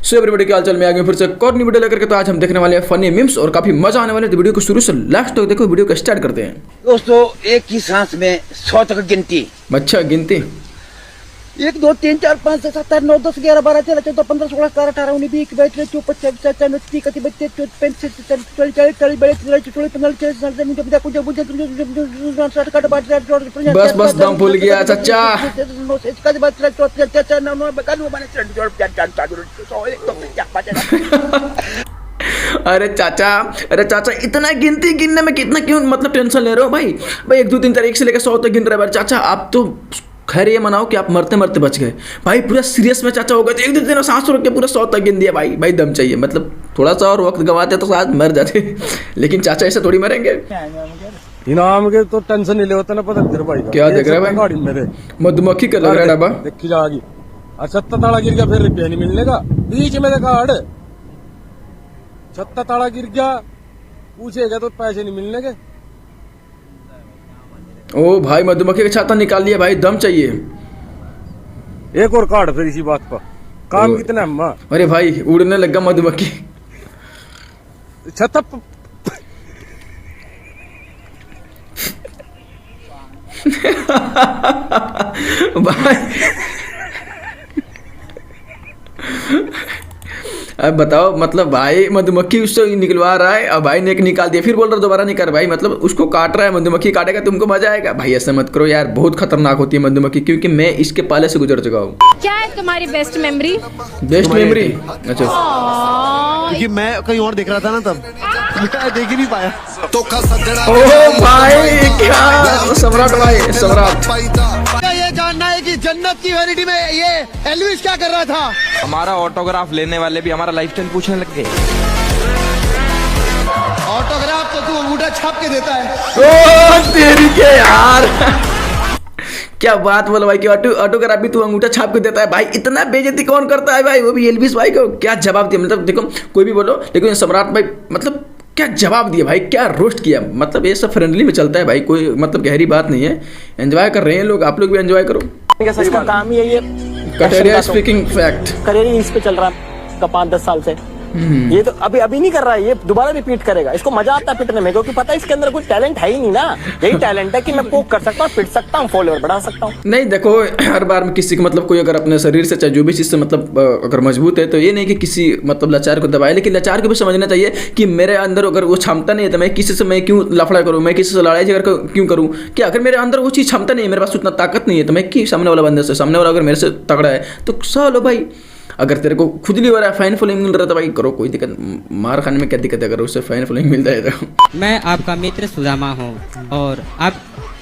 So everybody क्या हालचाल, मैं आ गया फिर से एक और नई वीडियो लेकर के। तो आज हम देखने वाले हैं फनी मीम्स और काफी मजा आने वाले हैं। तो वीडियो को शुरू से लास्ट तक देखो, वीडियो को स्टार्ट करते हैं। दोस्तों, एक ही सांस में 100 तक गिनती। अच्छा गिनती 1 2 3 4 5 6 7 8 9 10 11 12 13 14 15 16 17 18 19 20 22 23 24 25 26 27 28 29 30 31 32 33 बस दम फूल गया चाचा। अरे चाचा इतना गिनती गिनने में कितना क्यों मतलब टेंशन ले रहे हो भाई 1 2 3 4 1 से लेकर 100 तक गिन रहे हैं चाचा। आप तो खैर ये मनाओ कि आप मरते मरते बच गए भाई। पूरा सीरियस में चाचा हो गए तो 1 2 3 सांस रोक के पूरा 100 तक गिन दिया भाई दम चाहिए। मतलब थोड़ा सा और वक्त गवाते तो आज मर जाते लेकिन चाचा ऐसे थोड़ी मरेंगे। इनाम के तो टेंशन नहीं ले होता ना पता तेरे भाई। क्या देख रहा है भाई? गाड़ी मेरे मधुमक्खी का लग रहा है डब्बा। देखी जाएगी। अच्छा ताला गिर गया फिर रुपया नहीं मिलने का। बीच में देखा हड़ छत्ता ताला गिर गया, पूछेगा तो पैसे नहीं मिलने के। ओ भाई मधुमक्खी का छाता निकाल लिया भाई, दम चाहिए। एक और कार्ड फिर इसी बात पर काम कितना अम्मा। अरे भाई उड़ने लगा मधुमक्खी। छत्ता भाई अब बताओ मतलब भाई मधुमक्खी उससे निकलवा रहा है, अब भाई ने एक निकाल दिया, फिर बोल रहा दोबारा नहीं कर भाई। मतलब उसको काट रहा है, मधुमक्खी काटेगा तुमको मजा आएगा भाई। ऐसा मत करो यार, बहुत खतरनाक होती है मधुमक्खी, क्योंकि मैं इसके पाले से गुजर चुका हूँ। क्या है तुम्हारी बेस्ट मेमोरी? Best memory? अच्छा क्योंकि मैं कहीं और देख रहा था ना तब देख ही नहीं पाया। ओ भाई क्या सम्राट भाई सम्राट। ये जानना है कि जन्नत की वैनिटी में ये एल्विस क्या कर रहा था। हमारा ऑटोग्राफ लेने वाले भी हमारा लाइफस्टाइल पूछने लग गए। ऑटोग्राफ तो तू अंगूठा छाप के देता है। ओ तेरी के यार क्या बात बोला भाई कि ऑटोग्राफ भी तू अंगूठा छाप के देता है भाई। इतना बेइज्जती कौन करता है भाई, वो भी एल्विस भाई को। क्या जवाब दिया, मतलब देखो कोई भी बोलो लेकिन सम्राट भाई मतलब क्या जवाब दिया भाई, क्या रोस्ट किया। मतलब ये सब फ्रेंडली में चलता है भाई, कोई मतलब गहरी बात नहीं है। एंजॉय कर रहे हैं लोग, आप लोग भी एंजॉय करो। इसका काम ही यही है। कटेरिया स्पीकिंग फैक्ट करियर इस पे चल रहा है का 5-10 साल से। ये तो अभी नहीं कर रहा है, ये दोबारा रिपीट करेगा। इसको मजा आता है पिटने में, क्योंकि पता है इसके अंदर कोई टैलेंट है ही नहीं ना। यही टैलेंट है कि मैं कुक कर सकता हूँ, पिट सकता हूँ, फॉलोअर बढ़ा सकता हूँ। नहीं देखो हर बार में किसी को मतलब कोई अगर अपने शरीर से चाहे जो भी चीज़ से मतलब अगर मजबूत है तो ये नहीं कि किसी मतलब लाचार को दबाए, लेकिन लाचार को भी समझना चाहिए कि मेरे अंदर अगर वो क्षमता नहीं है तो मैं किसी से मैं क्यों लफड़ा करूँ, मैं किसी से लड़ाई झगड़ क्यों करूँ। क्या अगर मेरे अंदर वो चीज़ क्षमता नहीं है, मेरे पास उतना ताकत नहीं है, तो मैं कि सामने वाला बंदे से, सामने वाला अगर मेरे से तगड़ा है तो चलो भाई। अगर तेरे को खुद नहीं हो रहा है, फाइन फॉलोइंग मिल रहा था भाई करो, कोई दिक्कत। मार खाने में क्या दिक्कत है अगर उससे फाइन फॉलोइंग मिल जाए तो। मैं आपका मित्र सुदामा हूँ और आप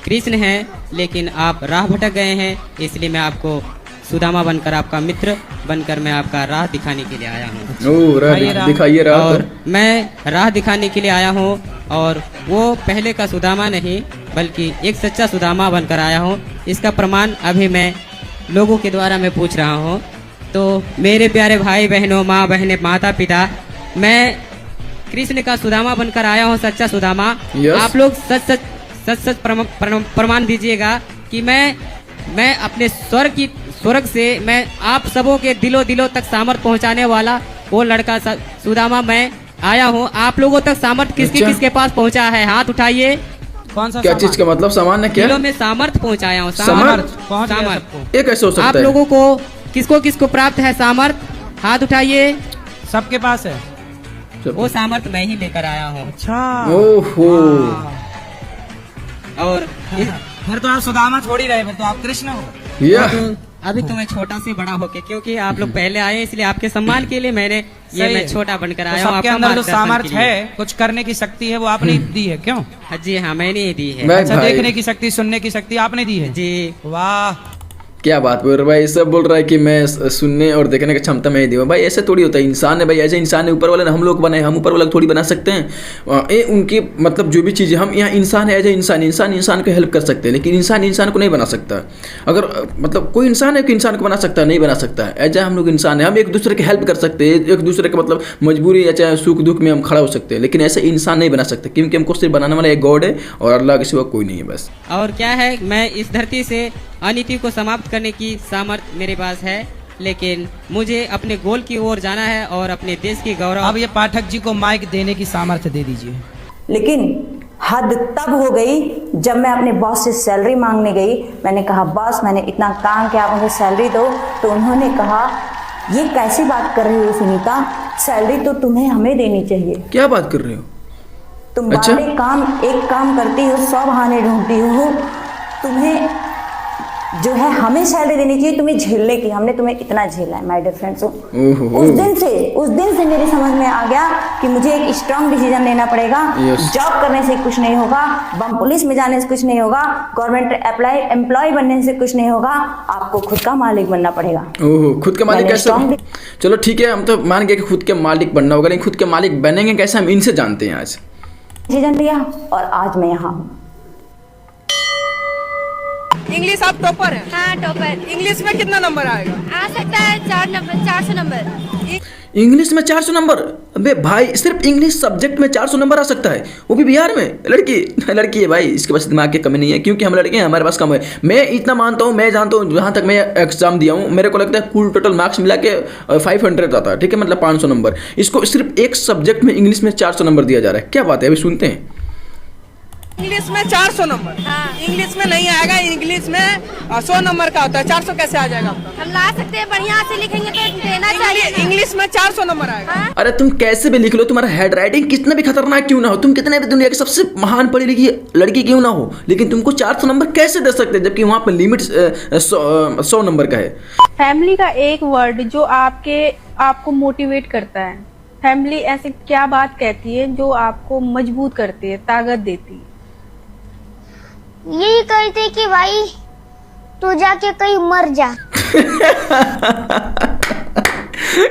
कृष्ण हैं, लेकिन आप राह भटक गए हैं, इसलिए मैं आपको सुदामा बनकर आपका मित्र बनकर मैं आपका राह दिखाने के लिए आया हूँ। ओह राह दिखाइए राह। और मैं राह दिखाने के लिए आया हूँ और वो पहले का सुदामा नहीं बल्कि एक सच्चा सुदामा बनकर आया हूँ। इसका प्रमाण अभी मैं लोगों के द्वारा मैं पूछ रहा हूँ। तो मेरे प्यारे भाई बहनों, माँ बहने, माता पिता, मैं कृष्ण का सुदामा बनकर आया हूँ, सच्चा सुदामा। आप लोग सच प्रमाण दीजिएगा कि मैं अपने स्वर्ग से मैं आप सबों के दिलों तक सामर्थ पहुँचाने वाला वो लड़का सुदामा मैं आया हूँ। आप लोगों तक सामर्थ किसके पास पहुँचा है? हाथ उठाइए। कौन सा क्या चीज का मतलब सामान है? क्या दिलों में सामर्थ पहुँचाया हूँ। सामर्थ ये कैसे हो सकता है? आप लोगों को किसको प्राप्त है सामर्थ? हाथ उठाइए। सबके पास है। वो सामर्थ मैं ही लेकर आया हूँ। अच्छा ओहो। और फिर तो आप सुदामा छोड़ ही रहे, फिर तो आप कृष्ण हो। अभी तो मैं छोटा से बड़ा होके, क्योंकि आप लोग पहले आए इसलिए आपके सम्मान के लिए मैं छोटा बनकर आया हूँ। आपके अंदर जो सामर्थ्य है, कुछ करने की शक्ति है, वो आपने दी है क्यों? जी हाँ मैंने ही दी है। अच्छा, देखने की शक्ति, सुनने की शक्ति आपने दी है जी। वाह क्या बात बोल रहा भाई, सब बोल रहा है कि मैं सुनने और देखने की क्षमता मैं ही दूँ भाई। ऐसे थोड़ी होता है, इंसान है भाई, ऐसे इंसान है। ऊपर वाले ने हम लोग बनाए, हम ऊपर वाला थोड़ी बना सकते हैं। ये उनकी मतलब जो भी चीज़ें, हम यहाँ इंसान है, एज ए इंसान को हेल्प कर सकते हैं, लेकिन इंसान को नहीं बना सकता। अगर मतलब कोई इंसान है कि इंसान को बना सकता है, नहीं बना सकता है। एज ए हम लोग इंसान है, हम एक दूसरे की हेल्प कर सकते हैं, एक दूसरे के मतलब मजबूरी या चाहे सुख दुख में हम खड़ा हो सकते हैं, लेकिन ऐसे इंसान नहीं बना सकते, क्योंकि हमको सिर्फ बनाने वाला एक गॉड है और अल्लाह के सिवा कोई नहीं है बस। और क्या है, मैं इस धरती से अनीति को समाप्त करने की सामर्थ्य मेरे पास है लेकिन मुझे अपने गोल की ओर जाना है और अपने देश की गौरव। अब ये पाठक जी को माइक देने की सामर्थ्य दे दीजिए। लेकिन हद तब हो गई जब मैं अपने बॉस से सैलरी मांगने गई। मैंने कहा बॉस मैंने इतना काम किया, आप मुझे सैलरी दो। तो उन्होंने कहा ये कैसी बात कर रही हो सुनीता, सैलरी तो तुम्हें हमें देनी चाहिए। क्या बात कर रहे हो? तुम अच्छा? एक काम करती हो, 100 बहाने ढूंढती हो। तुम्हें जो है हमें सैलरी देनी चाहिए, तुम्हें झेलने की। हमने तुम्हें इतना झेला है माय डियर फ्रेंड्स। उस दिन से मेरी समझ में आ गया कि मुझे एक स्ट्रांग डिसीजन लेना पड़ेगा। जॉब करने से कुछ नहीं होगा, बम पुलिस में जाने से कुछ नहीं होगा, गवर्नमेंट एम्प्लॉय बनने से कुछ नहीं होगा, आपको खुद का मालिक बनना पड़ेगा। ओहो, खुद का मालिक कैसे? चलो ठीक है, हम तो मान गए कि खुद के मालिक बनना होगा, लेकिन खुद के मालिक बनेंगे कैसे, हम इनसे जानते हैं। आज डिसीजन लिया और आज मैं यहाँ हूँ। इंग्लिश आप टॉपर हैं? हाँ टॉपर। इंग्लिश में कितना नंबर आएगा? आ सकता है 400 नंबर। इंग्लिश में 400 नंबर? अबे भाई, सिर्फ इंग्लिश सब्जेक्ट में 400 नंबर आ सकता है, वो भी बिहार में? लड़की है भाई, इसके पास दिमाग की कमी नहीं है, क्योंकि हम लड़के हैं, हमारे पास कम है। मैं इतना मानता हूँ, मैं जानता हूँ, जहाँ तक मैं एग्जाम दिया हूँ, मेरे को लगता है कुल टोटल मार्क्स मिला के 500 आता है, ठीक है, मतलब 500 नंबर। इसको सिर्फ एक सब्जेक्ट में इंग्लिश में 400 नंबर दिया जा रहा है। क्या बात है, अभी सुनते हैं। इंग्लिश में 400 नंबर? हाँ। इंग्लिश में नहीं आएगा, इंग्लिश में 100 नंबर का होता है, 400 कैसे आ जाएगा आपका? हम ला सकते हैं, बढ़िया से लिखेंगे तो देना चाहिए। इंग्लिश में 400 नंबर आएगा। हाँ? अरे तुम कैसे भी लिख लो, तुम्हारा हैंड राइटिंग कितना भी खतरनाक क्यों ना हो, तुम कितने भी दुनिया की सबसे महान पढ़ी लिखी लड़की क्यों ना हो, लेकिन तुमको 400 नंबर कैसे दे सकते हैं, जबकि वहाँ पर लिमिट 100 नंबर का है। फैमिली का एक वर्ड जो आपको मोटिवेट करता है। फैमिली ऐसे क्या बात कहती है जो आपको मजबूत करती है, ताकत देती है? यही कहते कि भाई तू जाके कहीं मर जा।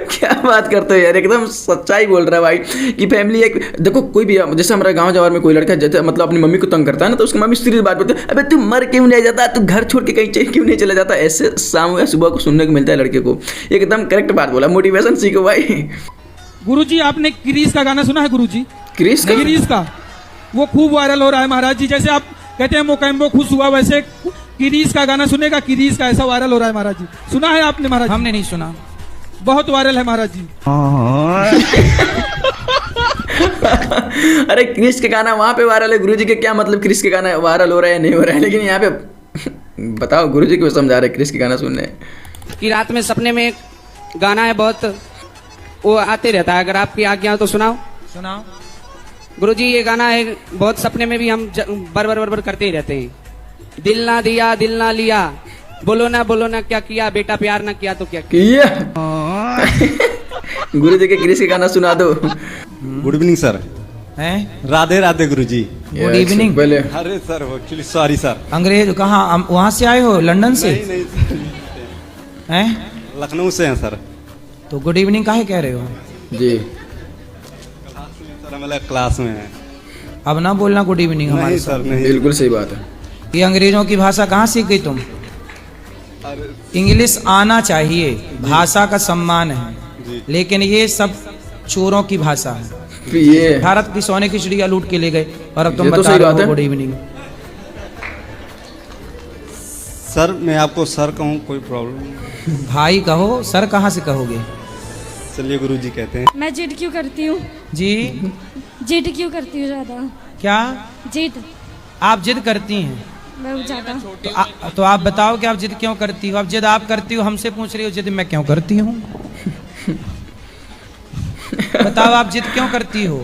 क्या बात करते हो यार, एकदम सच्चाई बोल रहा है भाई कि फैमिली एक, देखो कोई भी, जैसे हमारे गांव जवार में कोई लड़का जैसे मतलब अपनी मम्मी को तंग करता है ना, तो उसकी मम्मी सीरियस बात बोलती है, अबे तू मर क्यों नहीं जाता, तू घर छोड़ के कहीं क्यों नहीं चला जाता। ऐसे शाम या सुबह को सुनने को मिलता है लड़के को। एकदम करेक्ट बात बोला, मोटिवेशन सीखो भाई। गुरुजी आपने क्रिस का गाना सुना है? गुरुजी क्रिस का वो खूब वायरल हो रहा है महाराज जी। जैसे आप कहते हैं मोकैम्बो खुश हुआ, वैसे किरीस का गाना सुनेगा, किरीस का ऐसा वायरल हो रहा है महाराज जी। सुना है आपने महाराज? हमने नहीं सुना। बहुत वायरल है महाराज जी। अरे क्रिस के गाना वहां पे वायरल है, गुरुजी के क्या मतलब क्रिस के गाना वायरल हो रहा है नहीं हो रहा है, लेकिन यहाँ पे बताओ गुरुजी को समझा रहे क्रिस के गाना सुनने कि रात में सपने में गाना है बहुत, वो आते रहता है, अगर आपकी आज्ञा हो तो सुनाओ। गुरुजी ये गाना है बहुत, सपने में भी हम बर करते ही रहते हैं। दिल ना दिया दिल ना लिया, बोलो ना क्या किया, बेटा प्यार ना किया तो क्या किया। गुरुजी के क्रिस के गाना सुना दो। Good evening sir. हैं? राधे राधे गुरुजी। Good evening. पहले अरे सर एक्चुअली सॉरी सर। अंग्रेज कहाँ, वहाँ से आए हो? लंदन से? हैं? लखनऊ से हैं सर। तो गुड इवनिंग काहे कह रहे हो जी? सर हम लोग क्लास में हैं। अब ना बोलना गुड इवनिंग हमारे सर साथ। नहीं। बिल्कुल सही बात है। ये अंग्रेजों की भाषा कहाँ सीख गई तुम? इंग्लिश आना चाहिए, भाषा का सम्मान है, लेकिन ये सब चोरों की भाषा है। ये भारत की सोने की चिड़िया लूट के ले गए और अब तुम ये तो बता सही रहे बात हो है। Good evening. सर मैं आपको सर कहूँ कोई प्रॉब्लम? भाई कहो, सर कहाँ से कहोगे? चलिए गुरुजी कहते हैं। मैं जिद क्यों करती हूँ? जी जिद क्यों करती हूँ ज्यादा? क्या जिद? आप जिद करती हैं? मैं ज्यादा। तो आप बताओ कि आप जिद क्यों करती हो? अब जिद आप करती हो, हमसे पूछ रही हो जिद मैं क्यों करती हूँ? बताओ आप जिद क्यों करती हो?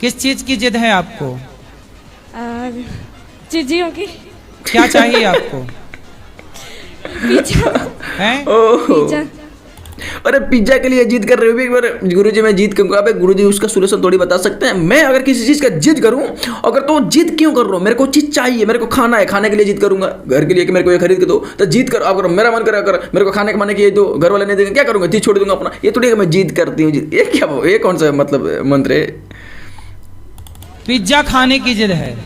किस चीज की जिद है आपको? चीजियों की। क्या चाहिए आपको? पिज्जा। हैं? पिज्जा। अरे पिज्जा के लिए जिद कर रहे हो? एक बार गुरुजी मैं जिद करूंगा, अबे गुरुजी उसका सोल्यूशन थोड़ी बता सकते हैं। मैं अगर किसी चीज का जिद करूं, अगर तो जिद क्यों कर रहा हूं, मेरे को चीज चाहिए, मेरे को खाना है, खाने के लिए जिद करूंगा। घर के लिए कि मेरे को ये खरीद के दो, तो जिद कर। अगर मेरा मन करे, अगर मेरे को खाने के माने कि ये दो, घर वाले नहीं देंगे, क्या करूंगा? चीज छोड़ दूंगा अपना। ये थोड़ी मैं जिद करती हूँ। ये क्या, ये कौन सा मतलब मंत्र है? पिज्जा खाने की जिद है।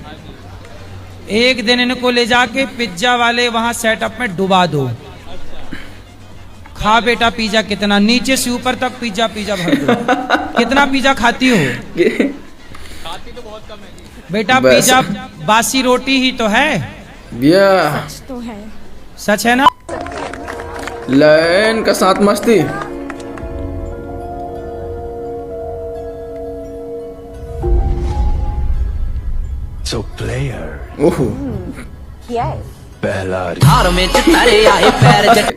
एक दिन इनको ले जाके पिज्जा वाले वहां सेटअप में डुबा दो। खा बेटा पिज्जा, कितना नीचे से ऊपर तक पिज्जा भर दो। कितना पिज्जा खाती हो? खाती तो बहुत कम है बेटा पिज्जा बासी रोटी ही तो है। सच तो है। सच है ना? लाइन का साथ मस्ती। So player. ओहो पहला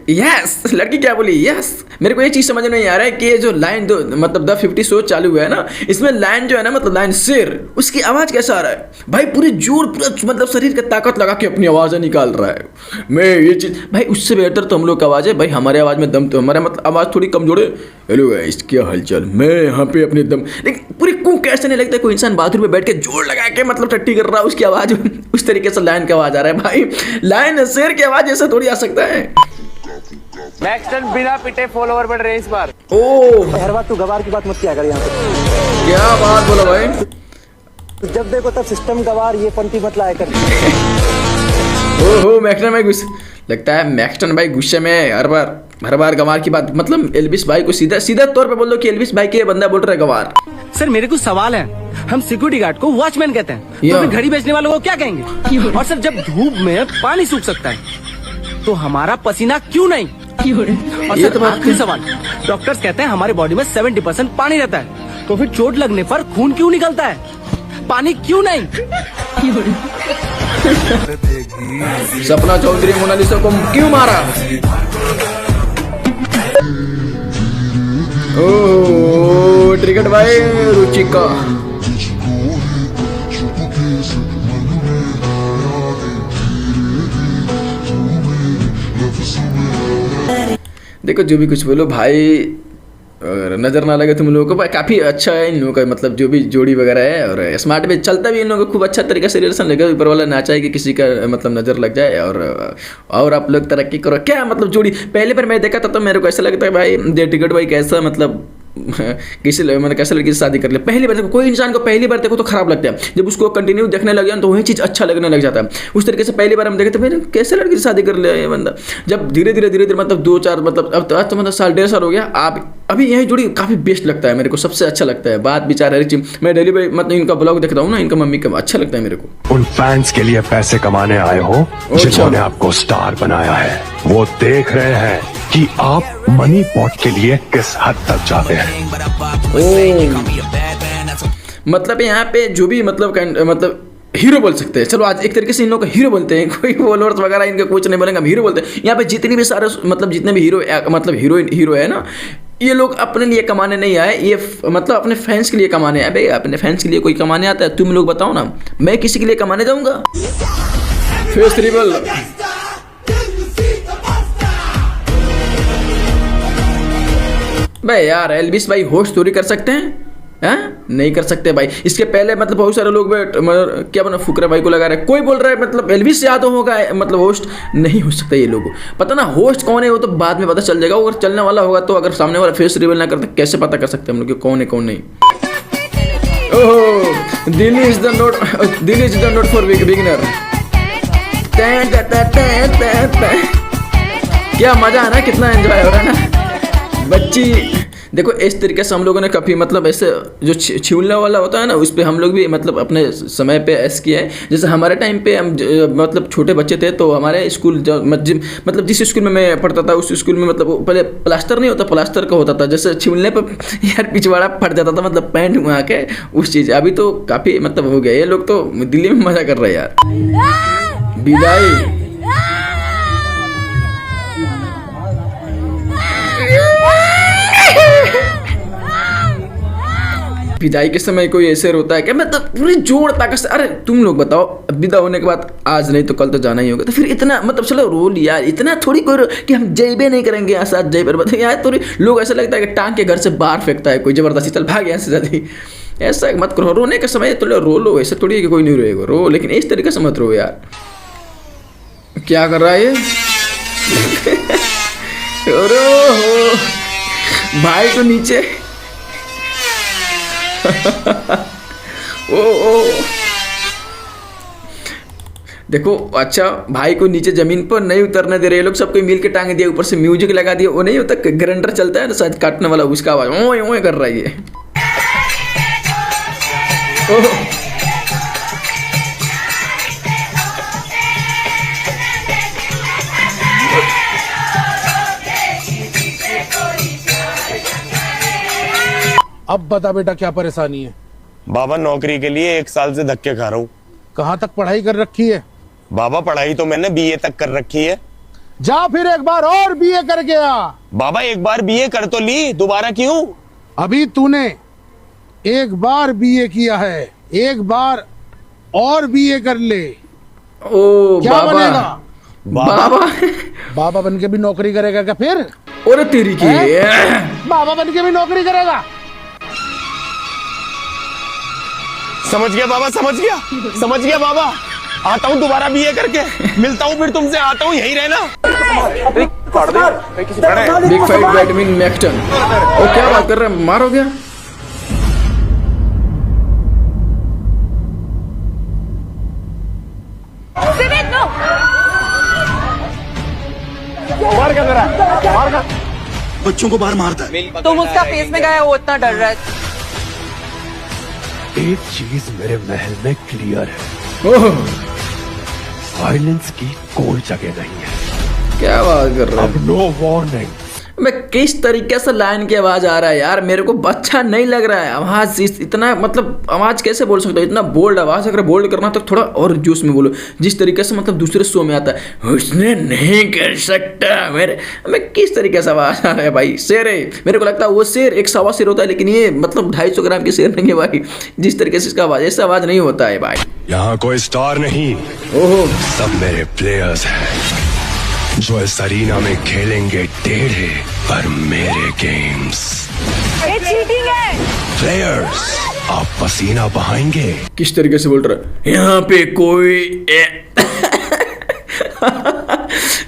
यस, लड़की क्या बोली? यस। मेरे को ये चीज समझ में नहीं आ रहा है कि ये जो लाइन दो मतलब द 50 शो चालू हुआ है ना, इसमें लाइन जो है ना मतलब लाइन शेर, उसकी आवाज कैसा आ रहा है भाई? पूरी जोर पूरा मतलब शरीर का ताकत लगा के अपनी आवाजें निकाल रहा है। मैं ये चीज भाई उससे बेहतर तो हम लोग का आवाज है भाई। हमारे आवाज में दम तो हमारा मतलब आवाज थोड़ी कमजोर है। हेलो गाइस, क्या हालचाल? मैं यहाँ पे अपने दम, लेकिन पूरी कुक ऐसे नहीं लगता कोई इंसान बाथरूम में बैठ के जोर लगा के मतलब टट्टी कर रहा है, उसकी आवाज उस तरीके से लाइन का आवाज आ रहा है भाई। लाइन शेर की आवाज ऐसे थोड़ी आ सकता है। मैक्सटन बिना पिटे फॉलोवर बढ़ रहे इस बार। ओह हर बात तू गवार की बात मत किया कर यहाँ पे। क्या बात बोला भाई? जब देखो तब सिस्टम गवार, ये पंक्ति मत लाया कर। ओहो मैक्सटन भाई गुस्से, लगता है मैक्सटन भाई गुस्से में हर बार गवार की बात मतलब एल्विस भाई को सीधा तौर पे बोल दो कि एल्विस भाई के बंदा बोल रहा है गवार। सर मेरे कुछ सवाल है। हम सिक्योरिटी गार्ड को वॉचमैन कहते हैं, तो फिर घड़ी बेचने वालों को क्या कहेंगे? और सर जब धूप में पानी सूख सकता है तो हमारा पसीना क्यों नहीं? और ये सर आखिरी सवाल, डॉक्टर्स कहते हैं हमारे बॉडी में 70% पानी रहता है, तो फिर चोट लगने पर खून क्यों निकलता है? पानी क्यों नहीं? सपना चौधरी मोनालिसा को क्यों मारा? ओह ट्रिगर्ड भाई रुचिका। देखो जो भी कुछ बोलो भाई, और नजर ना लगे तुम लोगों को भाई, काफी अच्छा है इन लोगों का मतलब जो भी जोड़ी वगैरह है, और स्मार्ट भी चलता भी इन लोगों को खूब अच्छा तरीके से रिलेशन लगे। ऊपर वाला ना चाहे कि किसी का मतलब नजर लग जाए, और आप लोग तरक्की करो। क्या मतलब जोड़ी पहले बार मैं देखा था तो मेरे को ऐसा लगता है भाई दे टिकट भाई कैसा मतलब किसी मतलब कैसे लड़की से शादी कर ले। पहली बार देखो, कोई इंसान को पहली बार देखो तो खराब लगता है, जब उसको कंटिन्यू देखने लग जाए तो वही चीज़ अच्छा लगने लग जाता है। उस तरीके से पहली बार हम देखे तो भाई कैसे लड़की से शादी कर ले ये बंदा। जब धीरे धीरे मतलब 2-4 मतलब अब तो मतलब साल 1.5 साल हो गया, आप अभी यही जोड़ी काफ़ी बेस्ट लगता है मेरे को, सबसे अच्छा लगता है। बात विचार हर चीज, मैं डेली मतलब इनका ब्लॉग देखता हूँ ना, इनका मम्मी का अच्छा लगता है मेरे को। उन फैंस के लिए पैसे कमाने आए हो जिन्होंने आपको स्टार बनाया है, वो देख रहे हैं कि आप मनी पॉट के लिए किस हद तक जाते हैं। मतलब यहाँ पे जो भी मतलब हीरो बोल सकते हैं, चलो आज एक तरीके से इन लोग को हीरो बोलते हैं, कोई फॉलोअर्स वगैरह इनके कुछ नहीं बोलेंगे, हम हीरो बोलते हैं। यहाँ पे जितनी भी सारे मतलब जितने भी हीरो मतलब हीरो है ना, ये लोग अपने लिए कमाने नहीं आए, ये मतलब अपने फैंस के लिए कमाने आए। भाई अपने फैंस के लिए कोई कमाने आता है? तुम लोग बताओ ना, मैं किसी के लिए कमाने जाऊंगा? फेस रिवल भाई यार, एल्विस भाई होस्ट चोरी कर सकते हैं? नहीं कर सकते भाई। इसके पहले मतलब बहुत सारे लोग क्या बना फुकरा भाई को लगा रहे, कोई बोल रहा है मतलब एल्विस यादव होगा मतलब होस्ट, नहीं हो सकता ये लोगो। पता ना होस्ट कौन है वो तो बाद में पता चल जाएगा, अगर चलने वाला होगा तो। अगर सामने वाला फेस रिवील ना करते कैसे पता कर सकते हम लोग कौन है कौन नहीं? Oh Delhi is the not for beginner. क्या मजा है ना, कितना एंजॉय हो रहा है ना बच्ची। देखो इस तरीके से हम लोगों ने काफ़ी मतलब ऐसे जो छिलने वाला होता है ना, उस पर हम लोग भी मतलब अपने समय पे ऐसे किया है। जैसे हमारे टाइम पे हम मतलब छोटे बच्चे थे तो हमारे स्कूल मतलब जिस स्कूल में मैं पढ़ता था उस स्कूल में मतलब पहले प्लास्टर नहीं होता, प्लास्टर का होता था। जैसे छिलने पर यार पिछवाड़ा फट जाता था मतलब पैंट वहाँ के उस चीज़। अभी तो काफ़ी मतलब हो गया, ये लोग तो दिल्ली में मजा कर रहे हैं यार। विदाई विदाई के समय कोई ऐसे रोता है क्या? मतलब पूरी जोर ताकत से। अरे तुम लोग बताओ, विदा होने के बाद आज नहीं तो कल तो जाना ही होगा, तो फिर इतना मतलब चलो रो लिया, इतना थोड़ी कोई कि हम जयबे नहीं करेंगे यहाँ साथ जय पर। बताइए यार थोड़ी लोग ऐसा लगता है कि टांग के घर से बाहर फेंकता है कोई जबरदस्ती, चल भाग यहाँ से जल्दी। ऐसा मत करो, रोने के समय तो रो लो, ऐसा थोड़ी है कि कोई नहीं रोएगा, रो लेकिन इस तरीके से मत रो यार। क्या कर रहा है ये? रो भाई को नीचे ओ देखो, अच्छा भाई को नीचे जमीन पर नहीं उतरने दे रहे लोग, सबको मिल के टांग दिया, ऊपर से म्यूजिक लगा दिया। वो नहीं होता ग्राइंडर चलता है ना शायद काटने वाला, उसका आवाज ओए ओए कर रहा है ये। अब बता बेटा क्या परेशानी है? बाबा नौकरी के लिए 1 साल से धक्के खा रहा हूँ। कहाँ तक पढ़ाई कर रखी है? बाबा पढ़ाई तो मैंने बीए तक कर रखी है। जा फिर एक बार और बीए कर गया। बाबा एक बार बीए कर तो ली, दोबारा क्यों? अभी तूने एक बार बीए किया है, एक बार और बीए कर ले। ओ क्या बाबा बनेगा? बाबा बाबा बन के भी नौकरी करेगा क्या फिर? और तेरी की बाबा बन के भी नौकरी करेगा? समझ गया बाबा, समझ गया बाबा। आता हूँ दोबारा बीए करके, मिलता हूँ फिर तुमसे, आता हूँ, यही रहना। Big fight बैडमिन मैक्टन। ओ क्या बात कर रहे हैं, मार हो गया। बच्चों को बाहर मारता है। तुम उसका फेस में गया, वो इतना डर रहा है। एक चीज मेरे महल में क्लियर है, वायलेंस की कोई जगह नहीं है। क्या बात कर रहा है? अब नो वार्निंग। मैं किस तरीके से लाइन की आवाज आ रहा है यार, मेरे को अच्छा नहीं लग रहा है। आवाज इतना मतलब आवाज कैसे बोल सकता हूँ, इतना बोल्ड आवाज। अगर बोल्ड करना तो थोड़ा और जोश में बोलो, जिस तरीके से मतलब दूसरे शो में आता है, उसने नहीं कर सकता मेरे। मैं किस तरीके से आवाज आ रहा है भाई? शेर है, मेरे को लगता है वो शेर 100 शेर होता है, लेकिन ये मतलब 250 ग्राम की शेर नहीं है भाई। जिस तरीके से इसका आवाज, ऐसा आवाज नहीं होता है भाई। यहाँ कोई स्टार नहीं, ओहो, सब मेरे प्लेयर्स हैं जो इस अरीना में खेलेंगे टेढ़े पर मेरे गेम्स। ये चीटिंग है। प्लेयर्स, आप पसीना बहाएंगे। किस तरीके से बोल रहा है? यहाँ पे कोई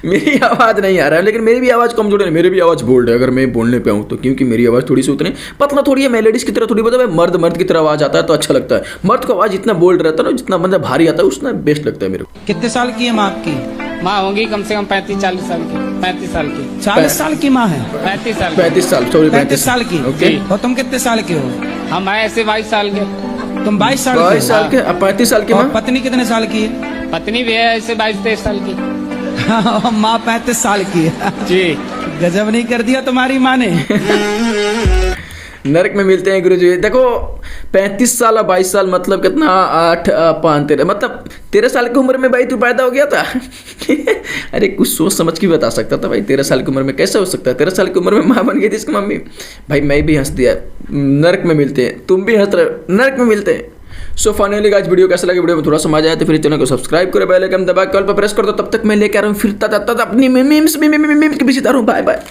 मेरी आवाज नहीं आ रहा है, लेकिन मेरी भी आवाज कमजोर है, मेरी भी आवाज बोल्ड है अगर मैं बोलने पे आऊँ तो, क्योंकि मेरी आवाज थोड़ी सी उतनी पतला थोड़ी है, मेलेडीज की तरह थोड़ी, मतलब मर्द की तरह आवाज आता है तो अच्छा लगता है। मर्द को आवाज जितना बोल्ड रहता है ना, जितना मतलब भारी आता है, उतना बेस्ट लगता है मेरे को। कितने साल की है माँ आपकी? माँ होंगी कम से कम 35-40 साल की। 35 साल की। 40 साल की माँ है? 35 साल। 35 साल, सॉरी 35 साल की। ओके। और तुम कितने साल के हो? हम आए ऐसे 22 साल के। तुम 22 साल 22 साल के, अब 35 साल की और माँ। पत्नी कितने साल की है? पत्नी भी है ऐसे 22-23 साल की। माँ 35 साल की है जी। गजब नहीं कर दिया तुम्हारी माँ ने। नरक में मिलते हैं गुरुजी। देखो 35 साल और 22 साल मतलब कितना, 8 5 13, मतलब 13 साल की उम्र में भाई तू पैदा हो गया था। अरे कुछ सोच समझ के बता सकता था भाई, 13 साल की उम्र में कैसे हो सकता है? 13 साल की उम्र में माँ बन गई थी इसकी मम्मी। भाई मैं भी हंस दिया। नरक में मिलते हैं, तुम भी हंस रहे हो, नरक में मिलते हैं। सो फाइनली गाइस, वीडियो कैसा लगा? वीडियो में थोड़ा समझ आया तो फिर चैनल को सब्सक्राइब करो, बेल आइकन दबा कॉल पर प्रेस कर दो। तब तक मैं लेकर आ रहा हूँ फिर अपनी मीम्स के पीछे। Bye bye.